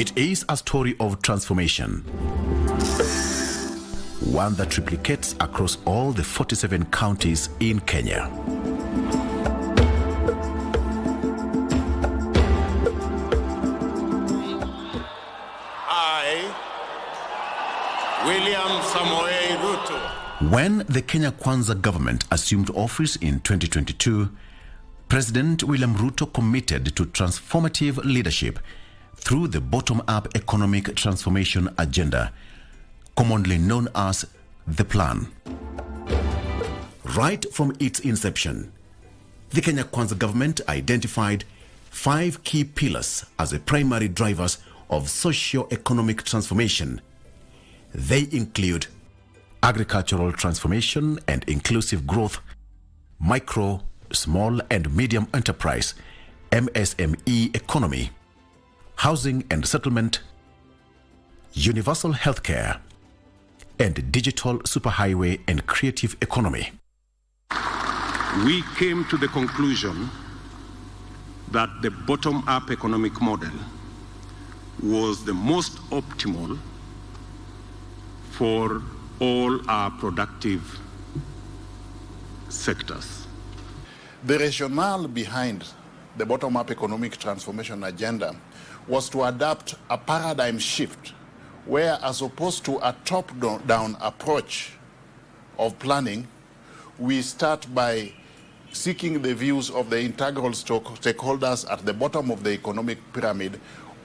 It is a story of transformation, one that replicates across all the 47 counties in Kenya. William Samoei Ruto. When the Kenya Kwanza government assumed office in 2022, President William Ruto committed to transformative leadership through the bottom-up economic transformation agenda, commonly known as the Plan. Right from its inception, the Kenya Kwanza government identified 5 key pillars as the primary drivers of socio-economic transformation. They include agricultural transformation and inclusive growth, micro, small and medium enterprise, MSME economy, housing and settlement, universal healthcare, and digital superhighway and creative economy. We came to the conclusion that the bottom-up economic model was the most optimal for all our productive sectors. The rationale behind the bottom-up economic transformation agenda was to adapt a paradigm shift where, as opposed to a top-down approach of planning, we start by seeking the views of the integral stakeholders at the bottom of the economic pyramid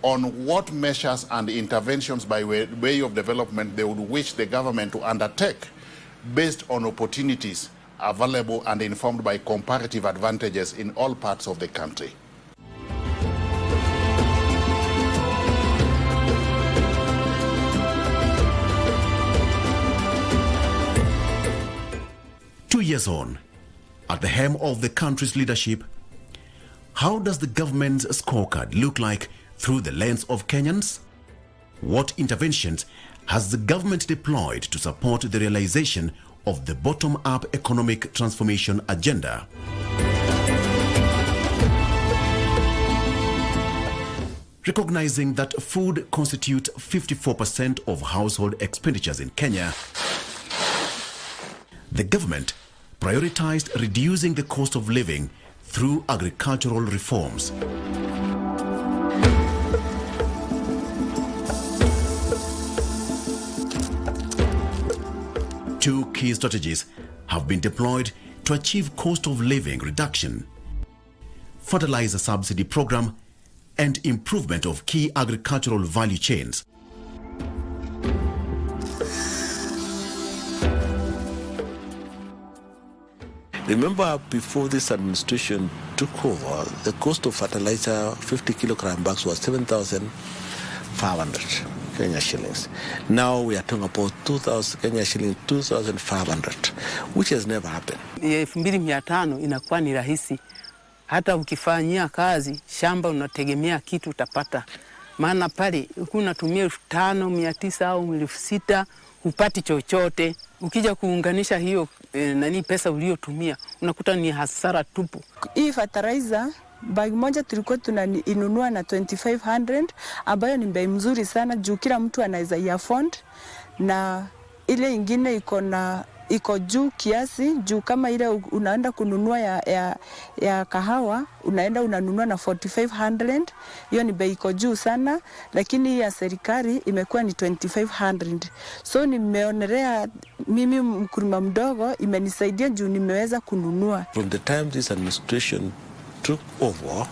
on what measures and interventions by way of development they would wish the government to undertake based on opportunities available and informed by comparative advantages in all parts of the country. Two years on, at the helm of the country's leadership, how does the government's scorecard look like through the lens of Kenyans? What interventions has the government deployed to support the realization of the bottom-up economic transformation agenda? Recognizing that food constitutes 54% of household expenditures in Kenya, the government prioritized reducing the cost of living through agricultural reforms. Two key strategies have been deployed to achieve cost of living reduction: fertilizer subsidy program and improvement of key agricultural value chains. Remember, before this administration took over, the cost of fertilizer, 50 kilogram bags, was 7,500 Kenya shillings. Now we are talking about 2,000 Kenya shillings, 2,500, which has never happened. 2,500 inakuwa ni rahisi. Hata ukifanyia kazi, shamba unategemea kitu utapata. Maana pale unatumia 5,900 au 6,000 hupati chochote. Ukija kuunganisha hiyo pesa uliyotumia unakuta ni hasara tupu. Hii fertilizer bag moja tulikuwa tunainunua na 2,500, ambayo ni bei mzuri sana juu kila mtu anaweza afford, na ile ingine iko juu kiasi, juu kama ile unaenda kununua ya kahawa unanunua na 4,500, hiyo ni bei iko juu sana, lakini ya serikali imekuwa ni 2,500. So nimeonelea mimi mkulima mdogo, imenisaidia juu nimeweza kununua. From the time this administration took over,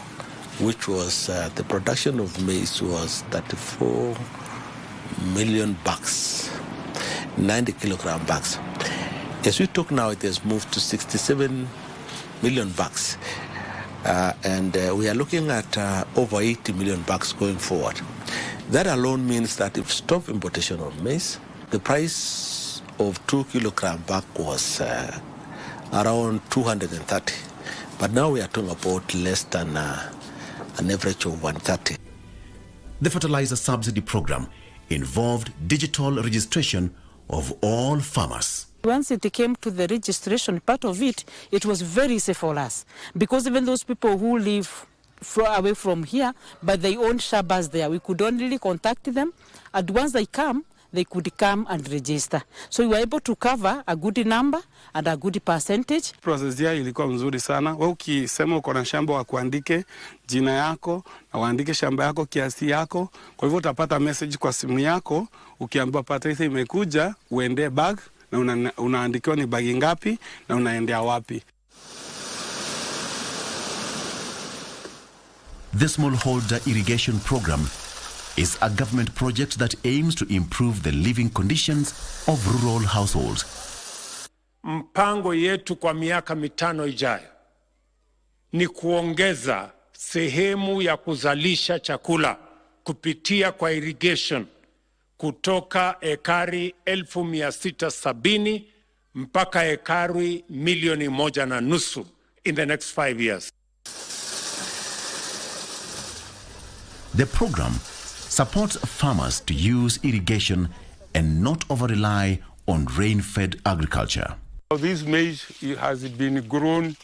which was the production of maize was 34 million bags, 90 kilogram bags. As we talk now, it has moved to 67 million bags. We are looking at over 80 million bags going forward. That alone means that if stop importation of maize, the price of 2 kilogram bag was around 230. But now we are talking about less than an average of 130. The fertilizer subsidy program involved digital registration of all farmers. Once it came to the registration part of it, it was very easy for us, because even those people who live far away from here, but they own shambas there. We could only contact them, and once they come, they could come and register. So we were able to cover a good number and a good percentage. Process ya ilikuwa mzuri sana. Wewe ukisema uko na shamba wakuandike jina yako na waandike shamba yako kiasi yako. Kwa hivyo utapata message kwa simu yako ukiambiwa pata imekuja, uende bag na unaandikiwa ni bagi ngapi na unaendea wapi. The Smallholder Irrigation Program is a government project that aims to improve the living conditions of rural households. Mpango yetu kwa miaka 5 ijayo ni kuongeza sehemu ya kuzalisha chakula kupitia kwa irrigation kutoka ekari 1670 mpaka ekari 1.5 million in the next 5 years. The program supports farmers to use irrigation and not over-rely on rain-fed agriculture. This maize has been grown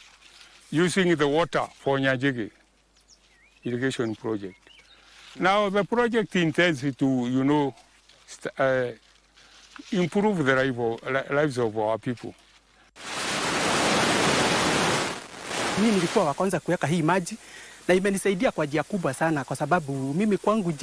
using the water for Nyajigi irrigation project. Now the project intends to, improve the lives of our people. Mimi nilikuwa wa kwanza kuweka hii maji na imenisaidia kwa njia kubwa sana, kwa sababu mimi kwangu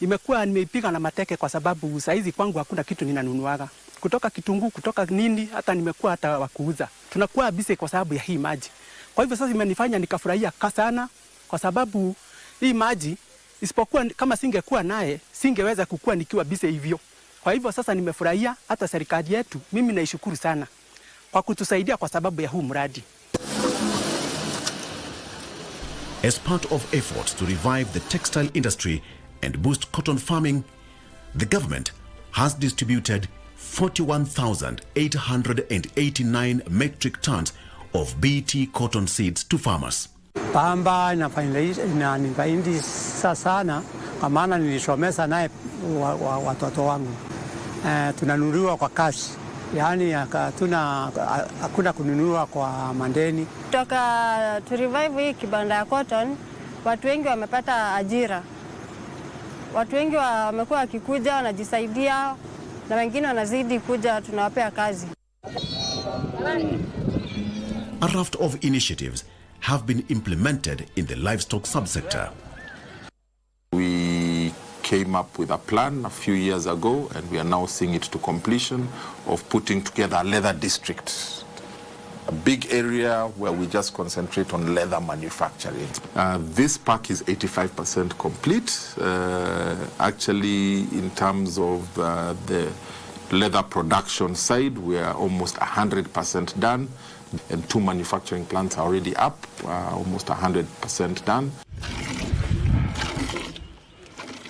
imekuwa nimeipiga na mateke, kwa sababu saizi kwangu hakuna kitu ninanunuaga. Kutoka kitunguu, kutoka nini, hata nimekuwa hata wakuuza. Tunakuwa busy kwa sababu ya hii maji. Kwa hivyo sasa imenifanya nikafurahia sana, kwa sababu hii maji isipokuwa kama singekuwa naye singeweza kukua nikiwa busy hivyo. Kwa hivyo sasa nimefurahia, hata serikali yetu mimi naishukuru sana kwa kutusaidia kwa sababu ya huu mradi. As part of efforts to revive the textile industry and boost cotton farming, the government has distributed 41,889 metric tons of BT cotton seeds to farmers. Pamba inafaidisha sana, kwa maana nilisomesa naye watoto wangu. Tunanunuliwa kwa cash. Yaani hakuna kununua kwa mandeni. Toka to revive hii kibanda ya cotton, watu wengi wamepata ajira. Watu wengi wamekuwa wakikuja wanajisaidia, na wengine wanazidi kuja, tunawapea kazi. A raft of initiatives have been implemented in the livestock subsector. We came up with a plan a few years ago, and we are now seeing it to completion, of putting together a leather district, a big area where we just concentrate on leather manufacturing. This park is 85% complete. Actually, in terms of the leather production side, we are almost 100% done, and 2 manufacturing plants are already up, almost 100% done.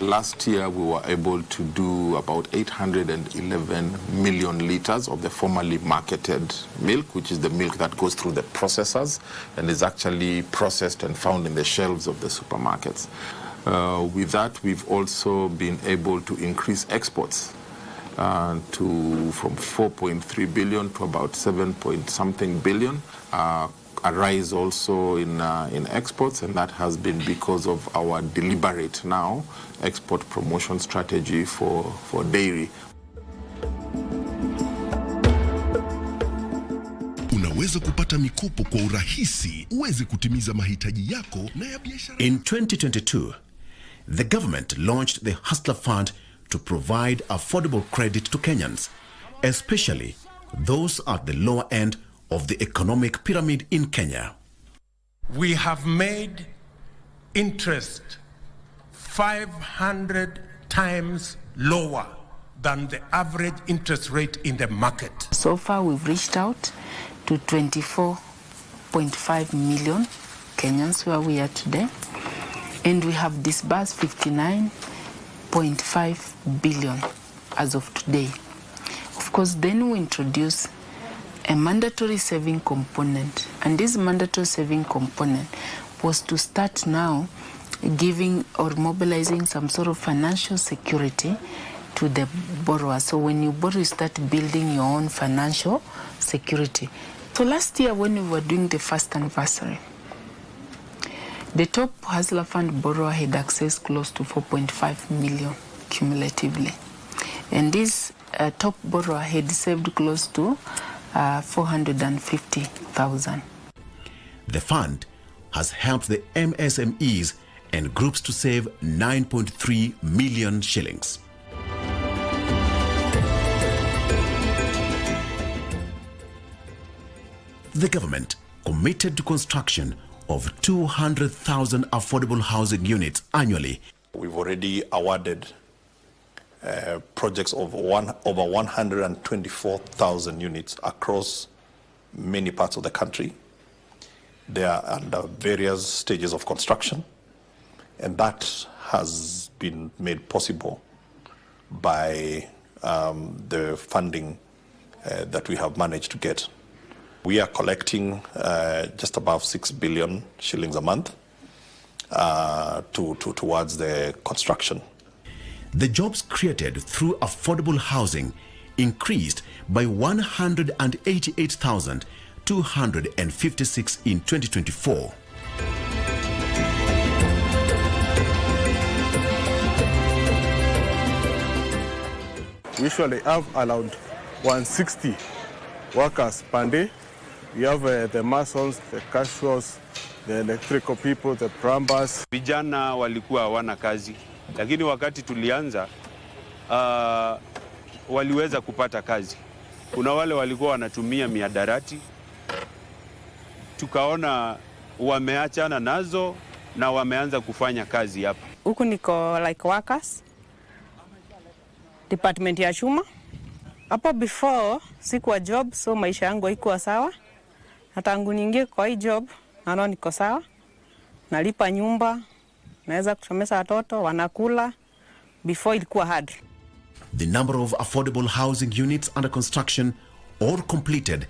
Last year, we were able to do about 811 million liters of the formerly marketed milk, which is the milk that goes through the processors and is actually processed and found in the shelves of the supermarkets. With that, we've also been able to increase exports from 4.3 billion to about 7-point-something billion. A rise also in exports, and that has been because of our deliberate now export promotion strategy for dairy. Unaweza kupata mikopo kwa urahisi uweze kutimiza mahitaji yako na ya biashara. In 2022, the government launched the Hustler Fund to provide affordable credit to Kenyans, especially those at the lower end of the economic pyramid in Kenya. We have made interest 500 times lower than the average interest rate in the market. So far, we've reached out to 24.5 million Kenyans where we are today, and we have disbursed 59.5 billion as of today. Of course, then we introduce a mandatory saving component, and this mandatory saving component was to start now giving or mobilizing some sort of financial security to the borrower. So when you borrow, you start building your own financial security. So last year when we were doing the first anniversary, The top Hustler Fund borrower had accessed close to 4.5 million cumulatively. And this top borrower had saved close to 450,000. The fund has helped the MSMEs and groups to save 9.3 million shillings. The government committed to construction of 200,000 affordable housing units annually. We've already awarded projects of over 124,000 units across many parts of the country. They are under various stages of construction, and that has been made possible by the funding that we have managed to get. We are collecting just above 6 billion shillings a month towards the construction. The jobs created through affordable housing increased by 188,256 in 2024. We usually have around 160 workers per day. We have the masons, the casuals, the electrical people, the plumbers. Vijana walikuwa hawana kazi, lakini wakati tulianza waliweza kupata kazi. Kuna wale walikuwa wanatumia miadarati, tukaona wameachana nazo na wameanza kufanya kazi hapa. Huku niko like workers, department ya chuma. Hapo before sikuwa job, so maisha yangu haikuwa sawa. Na tangu niingie kwa hii job, naona niko sawa. Nalipa nyumba, naweza kusomesha watoto, wanakula. Before ilikuwa hard. The number of affordable housing units under construction or completed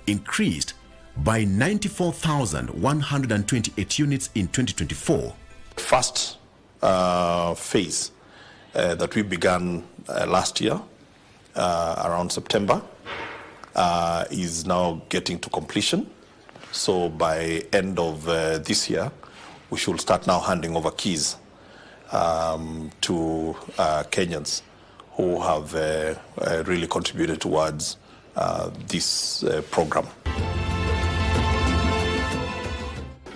increased by 94,128 units in 2024. First phase that we began last year, around September, is now getting to completion. So by end of this year, we should start now handing over keys to Kenyans who have really contributed towards this program.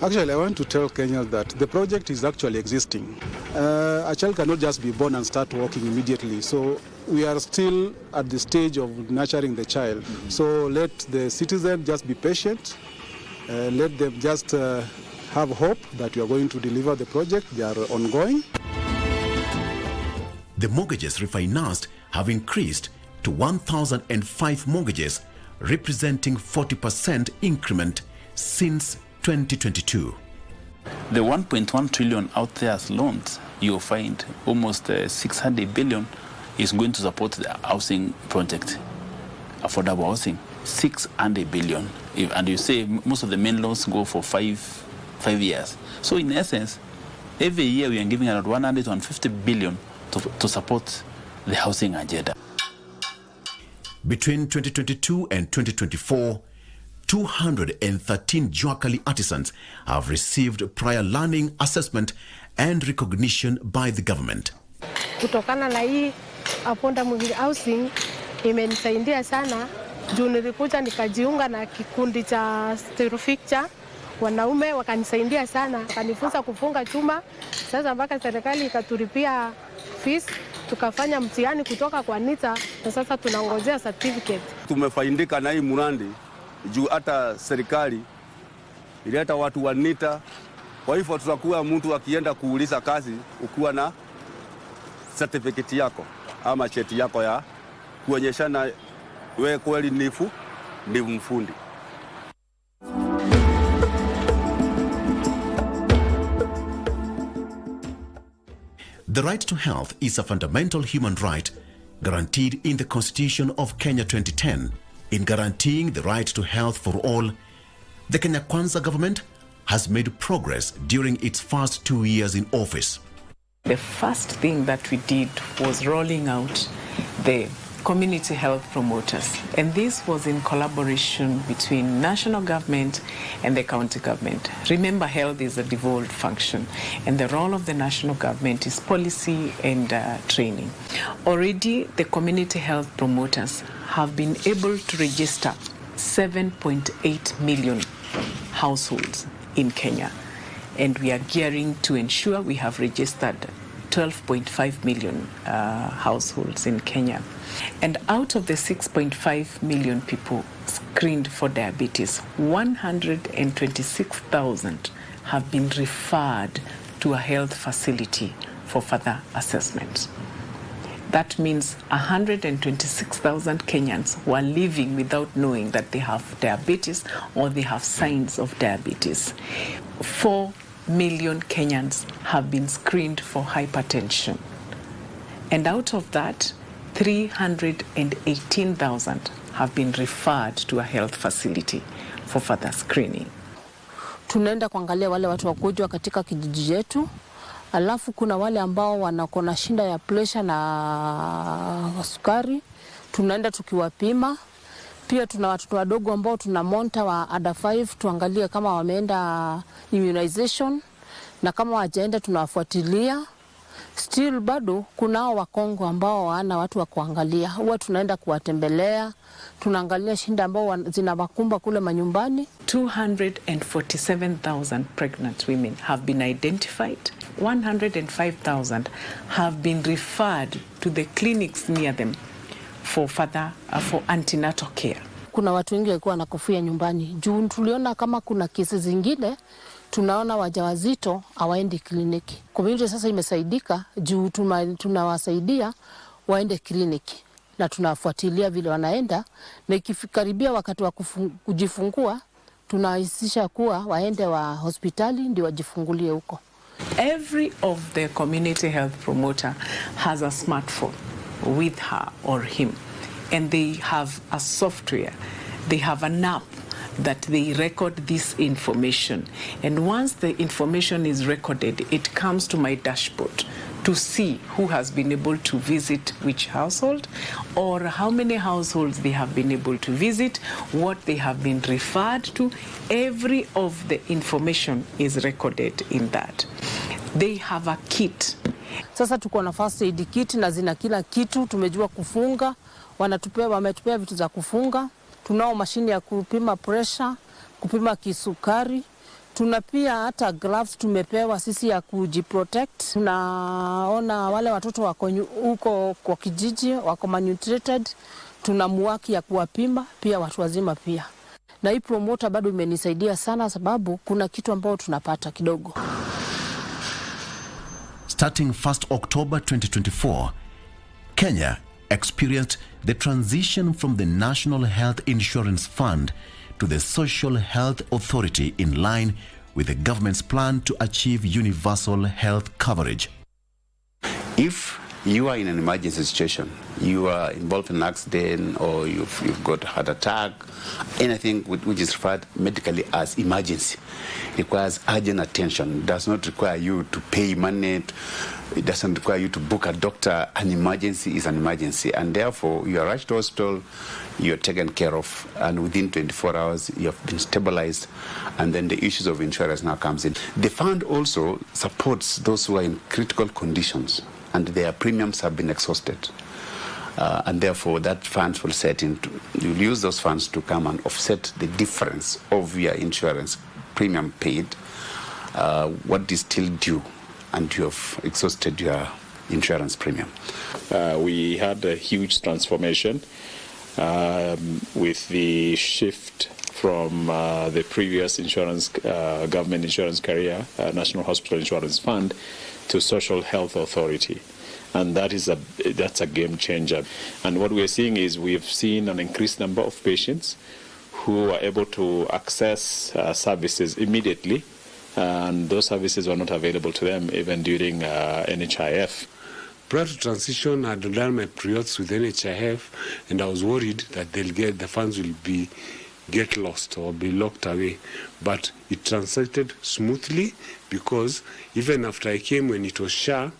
Actually, I want to tell Kenyans that the project is actually existing. A child cannot just be born and start walking immediately. So we are still at the stage of nurturing the child. So let the citizen just be patient. Let them just have hope that we are going to deliver the project. They are ongoing. The mortgages refinanced have increased to 1,005 mortgages, representing 40% increment since 2022. The 1.1 trillion out there as loans, you'll find almost 600 billion is going to support the housing project, affordable housing, 600 billion. And you say most of the main loans go for five years. So in essence, every year we are giving around 150 billion to support the housing agenda. Between 2022 and 2024, 213 Juakali artisans have received prior learning assessment and recognition by the government. Kutokana na hii affordable housing imenisaidia sana juu nilikuja nikajiunga na kikundi cha Sterofixture, wanaume wakanisaidia sana, kanifunza kufunga chuma. Sasa mpaka serikali ikatulipia fees, tukafanya mtihani kutoka kwa NITA na sasa tunangojea certificate. Tumefaidika na hii mradi juu hata serikali ileta watu wa NITA. Kwa hivyo tutakuwa mtu akienda kuuliza kazi ukiwa na certificate yako ama cheti yako ya kuonyeshana wewe kweli ni mfundi. The right to health is a fundamental human right guaranteed in the Constitution of Kenya 2010. In guaranteeing the right to health for all, the Kenya Kwanza government has made progress during its first 2 years in office. The first thing that we did was rolling out the community health promoters, and this was in collaboration between national government and the county government. Remember, health is a devolved function, and the role of the national government is policy and training. Already, the community health promoters have been able to register 7.8 million households in Kenya, and we are gearing to ensure we have registered 12.5 million households in Kenya. And out of the 6.5 million people screened for diabetes, 126,000 have been referred to a health facility for further assessment. That means 126,000 Kenyans who are living without knowing that they have diabetes or they have signs of diabetes. 4 million Kenyans have been screened for hypertension. And out of that, 318,000 have been referred to a health facility for further screening. Tunaenda kuangalia wale watu wagonjwa katika kijiji yetu. Alafu kuna wale ambao wanakona shinda ya pressure na sukari. Tunaenda tukiwapima. Pia tuna watoto wadogo ambao tuna monitor wa under 5 tuangalie kama wameenda immunization, na kama hawajaenda tunawafuatilia. Still bado kunao wakongo ambao wana watu wa kuangalia. Huwa tunaenda kuwatembelea, tunaangalia shinda ambao zinawakumba kule manyumbani. 247,000 pregnant women have been identified. 105,000 have been referred to the clinics near them for further for antenatal care. Kuna watu wengi walikuwa wanakufia nyumbani. Juu tuliona kama kuna kesi zingine, tunaona wajawazito hawaendi kliniki. Community sasa imesaidika juu tunawasaidia waende kliniki na tunafuatilia vile wanaenda, na ikikaribia wakati wa kujifungua tunahisisha kuwa waende wa hospitali ndio wajifungulie huko. Every of the community health promoter has a smartphone with her or him, and they have a software, they have an app that they record this information, and once the information is recorded, it comes to my dashboard to see who has been able to visit which household, or how many households they have been able to visit, what they have been referred to. Every of the information is recorded in that. They have a kit. Sasa tuko na first aid kit na zina kila kitu. Tumejua kufunga, wametupea vitu za kufunga. Tunao mashine ya kupima pressure, kupima kisukari. Tuna pia hata gloves tumepewa sisi ya kujiprotect. Tunaona wale watoto wako huko kwa kijiji wako malnutrited, tuna muwaki ya kuwapima, pia watu wazima pia. Na hii promoter bado imenisaidia sana sababu kuna kitu ambao tunapata kidogo. Starting 1st October 2024, Kenya experienced the transition from the National Health Insurance Fund to the Social Health Authority in line with the government's plan to achieve universal health coverage. If you are in an emergency situation, you are involved in an accident or you've got a heart attack, anything which is referred medically as emergency, requires urgent attention. It does not require you to pay money. It doesn't require you to book a doctor. An emergency is an emergency, and therefore you are rushed to hospital, you're taken care of, and within 24 hours you have been stabilized, and then the issues of insurance now comes in. The fund also supports those who are in critical conditions and their premiums have been exhausted. And therefore that funds will set into, you'll use those funds to come and offset the difference of your insurance premium paid, what is still due, and you have exhausted your insurance premium. We had a huge transformation with the shift from the previous insurance, government insurance carrier, National Hospital Insurance Fund, to Social Health Authority. And that's a game changer. And what we're seeing is we've seen an increased number of patients who are able to access services immediately, and those services were not available to them even during NHIF. Prior to transition, I had done my periods with NHIF, and I was worried that the funds will get lost or be locked away. But it transited smoothly because even after I came when it was SHA,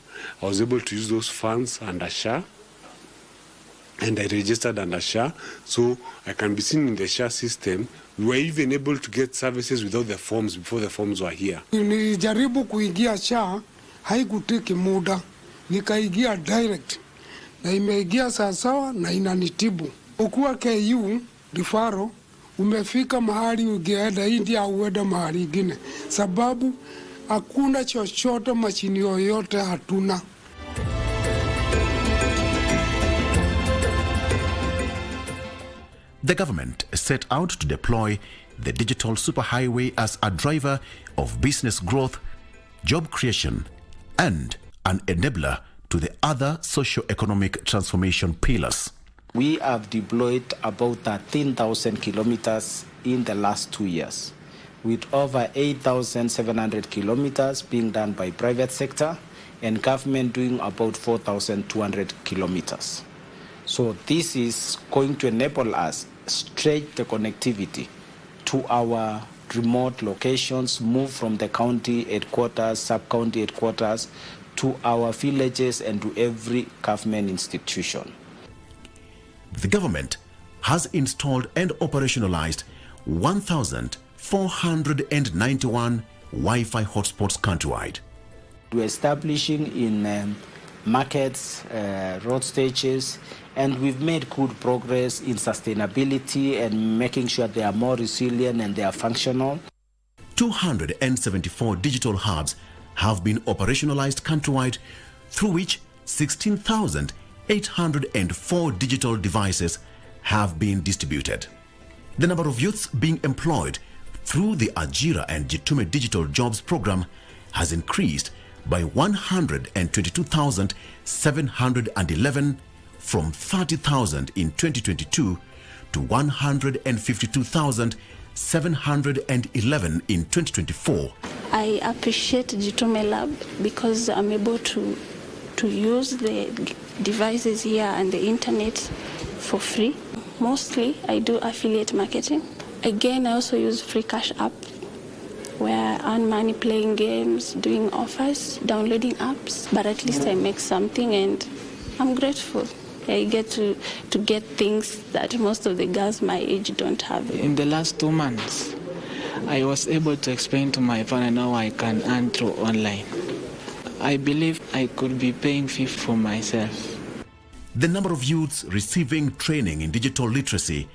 I was able to use those funds under SHA. and I registered under SHA, so I can be seen in the SHA system. We were even able to get services without the forms before the forms were here. Nilijaribu kuingia SHA, haikutiki muda, nikaingia direct na imeingia sawasawa na inanitibu. Ukuwa KU rifaro umefika mahali ungeenda India au uende mahali ingine, sababu hakuna chochote, mashini yoyote hatuna. The government set out to deploy the digital superhighway as a driver of business growth, job creation, and an enabler to the other socio-economic transformation pillars. We have deployed about 13,000 kilometers in the last 2 years, with over 8,700 kilometers being done by private sector and government doing about 4,200 kilometers. So this is going to enable us stretch the connectivity to our remote locations, move from the county headquarters, sub-county headquarters, to our villages and to every government institution. The government has installed and operationalized 1,491 Wi-Fi hotspots countrywide. We're establishing in markets, road stages, and we've made good progress in sustainability and making sure they are more resilient and they are functional. 274 digital hubs have been operationalized countrywide, through which 16,804 digital devices have been distributed. The number of youths being employed through the Ajira and Jitume Digital Jobs Program has increased by 122,711 from 30,000 in 2022 to 152,711 in 2024. I appreciate Jitume Lab because I'm able to use the devices here and the internet for free. Mostly I do affiliate marketing. Again, I also use free cash app where I earn money playing games, doing offers, downloading apps, but at least I make something and I'm grateful. I get to get things that most of the girls my age don't have. In the last 2 months, I was able to explain to my partner how I can earn through online. I believe I could be paying fee for myself. The number of youths receiving training in digital literacy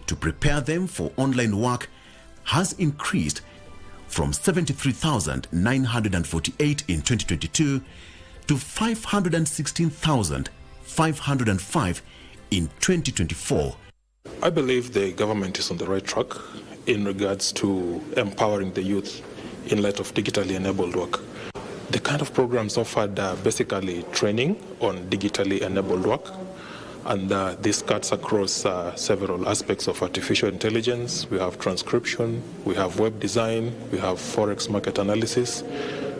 to prepare them for online work has increased from 73,948 in 2022 to 516,505 in 2024. I believe the government is on the right track in regards to empowering the youth in light of digitally enabled work. The kind of programs offered are basically training on digitally enabled work, and this cuts across several aspects of artificial intelligence. We have transcription, we have web design, we have forex market analysis.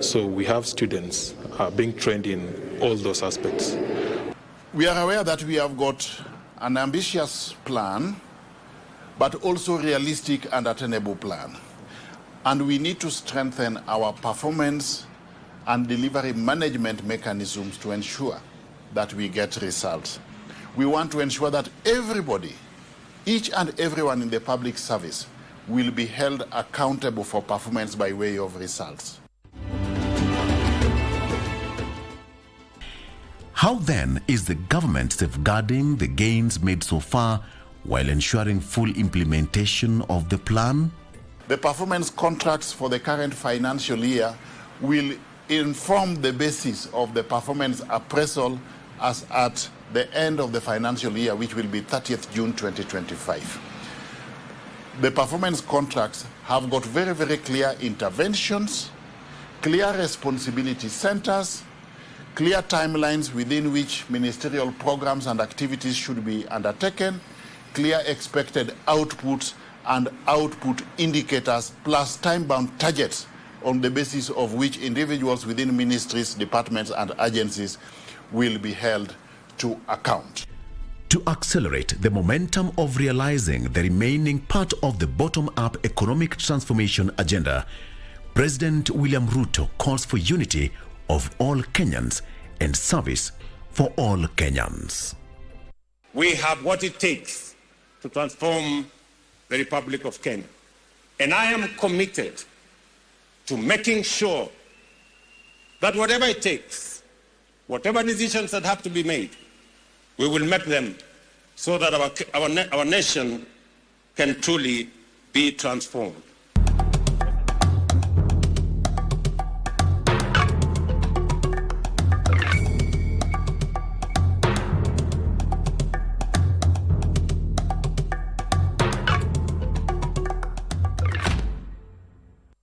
So we have students being trained in all those aspects. We are aware that we have got an ambitious plan, but also realistic and attainable plan. And we need to strengthen our performance and delivery management mechanisms to ensure that we get results. We want to ensure that everybody, each and everyone in the public service, will be held accountable for performance by way of results. How then is the government safeguarding the gains made so far while ensuring full implementation of the plan? The performance contracts for the current financial year will inform the basis of the performance appraisal as at the end of the financial year, which will be 30th June 2025. The performance contracts have got very, very clear interventions, clear responsibility centers, clear timelines within which ministerial programs and activities should be undertaken, clear expected outputs and output indicators, plus time-bound targets on the basis of which individuals within ministries, departments and agencies will be held to account. To accelerate the momentum of realizing the remaining part of the bottom-up economic transformation agenda, President William Ruto calls for unity of all Kenyans and service for all Kenyans. we have what it takes to transform the Republic of Kenya. And I am committed to making sure that whatever it takes, whatever decisions that have to be made, we will make them so that our nation can truly be transformed.